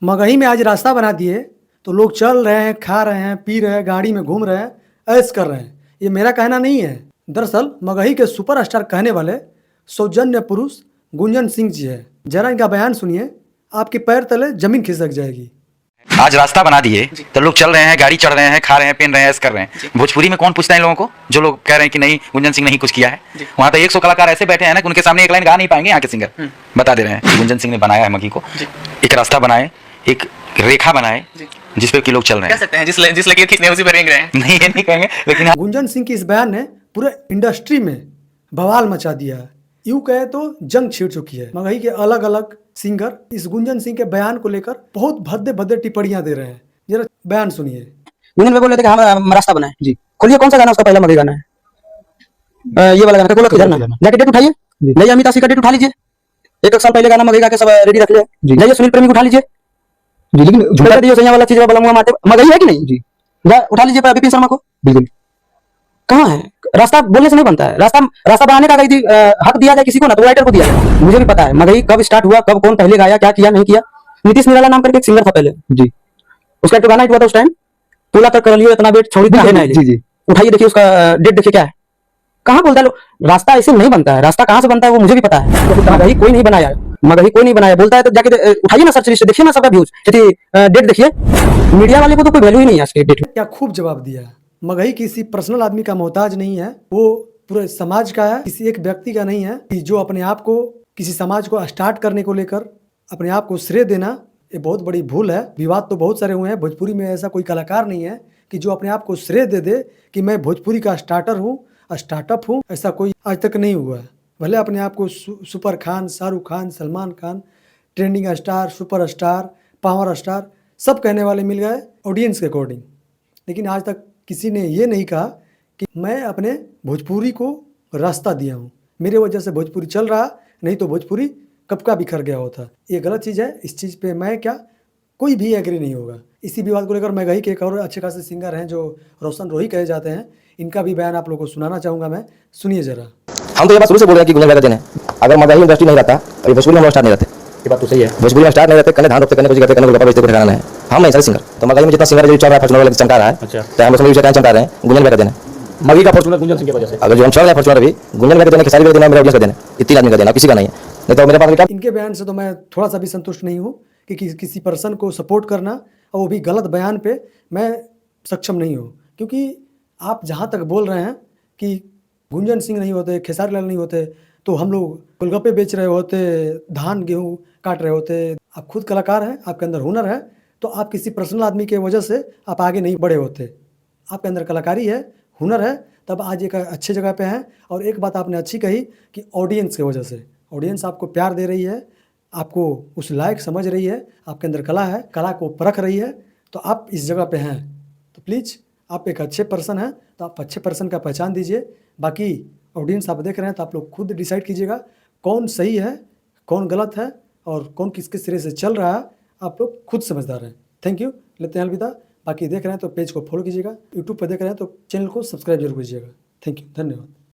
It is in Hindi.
मगही में आज रास्ता बना दिए तो लोग चल रहे हैं, खा रहे हैं, पी रहे हैं, गाड़ी में घूम रहे हैं, ऐश कर रहे हैं। ये मेरा कहना नहीं है। दरअसल मगही के सुपरस्टार कहने वाले सौजन्य पुरुष गुंजन सिंह जी है। जरा इनका बयान सुनिए, आपके पैर तले जमीन खिसक जाएगी। आज रास्ता बना दिए तो लोग चल रहे हैं, गाड़ी चढ़ रहे हैं, खा रहे हैं, पहन रहे हैं, ऐश कर रहे हैं। भोजपुरी में कौन पूछता है इन लोगों को जो लोग कह रहे हैं कि नहीं गुंजन सिंह नहीं कुछ किया है। वहाँ तो 100 कलाकार ऐसे बैठे हैं ना कि उनके सामने एक लाइन गा नहीं पाएंगे यहाँ के सिंगर। बता दे रहे हैं कि गुंजन सिंह ने बनाया है मगही को, एक रास्ता बनाए, एक रेखा बनाए जिस पे कि लोग चल रहे हैं। कह सकते हैं जिस लकीर खींचने उसी पर रेंग रहे हैं। नहीं ये नहीं कहेंगे, लेकिन गुंजन सिंह की इस बयान ने पूरे इंडस्ट्री में बवाल मचा दिया है। यूं कहे तो जंग छिड़ चुकी है। मगही के अलग अलग सिंगर इस गुंजन सिंह के बयान को लेकर बहुत भद्दे भद्दे टिप्पणियां दे रहे हैं। जरा बयान सुनिए। गुंजन भाई बोल रहे थे कि हम रास्ता बनाए जी। खोलिए कौन सा गाना उसका पहला मगही गाना है? ये वाला गाना खोलो किधर ना जाके डेट उठाइए। नहीं अमिताभ सिंह का डेट उठा लीजिए। एक साल पहले गाना मगही गा के सब रेडी रख लिया। नहीं सुनील प्रेमी को उठा लीजिए जी। लेकिन झूठा दियो सैया वाला चीज वाला मुंह मारते मगही है कि नहीं जी? उठा लीजिए विपिन शर्मा को। बिल्कुल कहाँ है? रास्ता बोलने से नहीं बनता है। रास्ता बनाने का यदि हक दिया जाए किसी को ना तो राइटर को दिया जाए। मुझे भी पता है मगही कब स्टार्ट हुआ, कब कौन पहले गाया, क्या किया नहीं किया। नीतीश निराला नाम करके एक सिंगर था पहले जी, उसका तो गाना हुआ था उस टाइम, तोला तक कर लियो इतना वेट छोड़ी है ना जी। उठाइए देखिए उसका डेट देखिए क्या है। कहाँ बोलता है रास्ता ऐसे नहीं बनता है। रास्ता कहाँ से बनता है वो मुझे भी पता है। मगही कोई नहीं बनाया, मगही कोई नहीं बनाया। बोलता है तो जाके उठाइए ना सर्च लिस्ट देखिए ना सबका व्यूज, डेट देखिए। मीडिया वाले को तो कोई वैल्यू ही नहीं है आज के डेट में। क्या खूब जवाब दिया है। मगही किसी पर्सनल आदमी का मोहताज नहीं है, वो पूरे समाज का है, किसी एक व्यक्ति का नहीं है। कि जो अपने आप को किसी समाज को स्टार्ट करने को लेकर अपने आप को श्रेय देना, ये बहुत बड़ी भूल है। विवाद तो बहुत सारे हुए हैं। भोजपुरी में ऐसा कोई कलाकार नहीं है कि जो अपने आप को श्रेय दे दे कि मैं भोजपुरी का स्टार्टर हूँ, स्टार्टअप हूँ। ऐसा कोई आज तक नहीं हुआ है। भले अपने आप को super Khan, Shahrukh Khan, Salman Khan, trending star, super star, power star सब कहने वाले मिल गए ऑडियंस के अकॉर्डिंग, लेकिन आज तक किसी ने ये नहीं कहा कि मैं अपने भोजपुरी को रास्ता दिया हूँ, मेरे वजह से भोजपुरी चल रहा, नहीं तो भोजपुरी कब का बिखर गया होता। ये गलत चीज़ है। इस चीज़ पे मैं क्या कोई भी एग्री नहीं होगा। इसी विवाद को लेकर मगही के एक और अच्छे खासे सिंगर हैं जो रोशन रोही कहे जाते हैं, इनका भी बयान आप लोगों को सुनाना चाहूँगा मैं। सुनिए जरा। हम तो ये बात शुरू से बोल रहे हैं कि गुंजन भाई का दिन है। अगर मगही इंडस्ट्री नहीं रहता और भोजपुरी हम स्टार्ट नहीं रहते। ये बात तो सही है। भोजपुरी में स्टार्ट नहीं रहते, कने धान रोपते, कने कुछ करते, कने बेचते, कुछ ठिकाना है। हम नहीं सारे सिंगर। तो मगही में जितना सिंगर जो चल रहा है फॉर्चूनर वाला चमका रहा है, तो हम उसमें भी चमका रहे हैं। गुंजन भाई का दिन है। मगही का फॉर्चूनर गुंजन सिंह की वजह से। अगर जो हम चल रहे हैं फॉर्चूनर भी गुंजन भाई का दिन है, खेसारी का दिन है, मेरा ऑडियंस का दिन है। ये 3 आदमी का दिन है, किसी का नहीं है। नहीं तो मेरे पास इनके बयान से तो मैं थोड़ा सा भी संतुष्ट नहीं हूँ कि किसी पर्सन को सपोर्ट करना और वो भी गलत बयान पे मैं सक्षम नहीं हूँ। क्योंकि आप जहाँ तक बोल रहे हैं कि गुंजन सिंह नहीं होते, खेसारी लाल नहीं होते तो हम लोग गोलगप्पे बेच रहे होते, धान गेहूँ काट रहे होते। आप खुद कलाकार हैं, आपके अंदर हुनर है, तो आप किसी पर्सनल आदमी के वजह से आप आगे नहीं बढ़े होते। आपके अंदर कलाकारी है, हुनर है, तब आज एक अच्छे जगह पे हैं। और एक बात आपने अच्छी कही कि ऑडियंस की वजह से, ऑडियंस आपको प्यार दे रही है, आपको उस लायक समझ रही है, आपके अंदर कला है, कला को परख रही है, तो आप इस जगह पे हैं। तो प्लीज़ आप एक अच्छे पर्सन हैं तो आप अच्छे पर्सन का पहचान दीजिए। बाकी ऑडियंस आप देख रहे हैं तो आप लोग खुद डिसाइड कीजिएगा कौन सही है, कौन गलत है और कौन किसके सिरे से चल रहा है। आप लोग खुद समझदार हैं। थैंक यू, लेते हैं अलविदा। बाकी देख रहे हैं तो पेज को फॉलो कीजिएगा, यूट्यूब पर देख रहे हैं तो चैनल को सब्सक्राइब जरूर कीजिएगा। थैंक यू, धन्यवाद।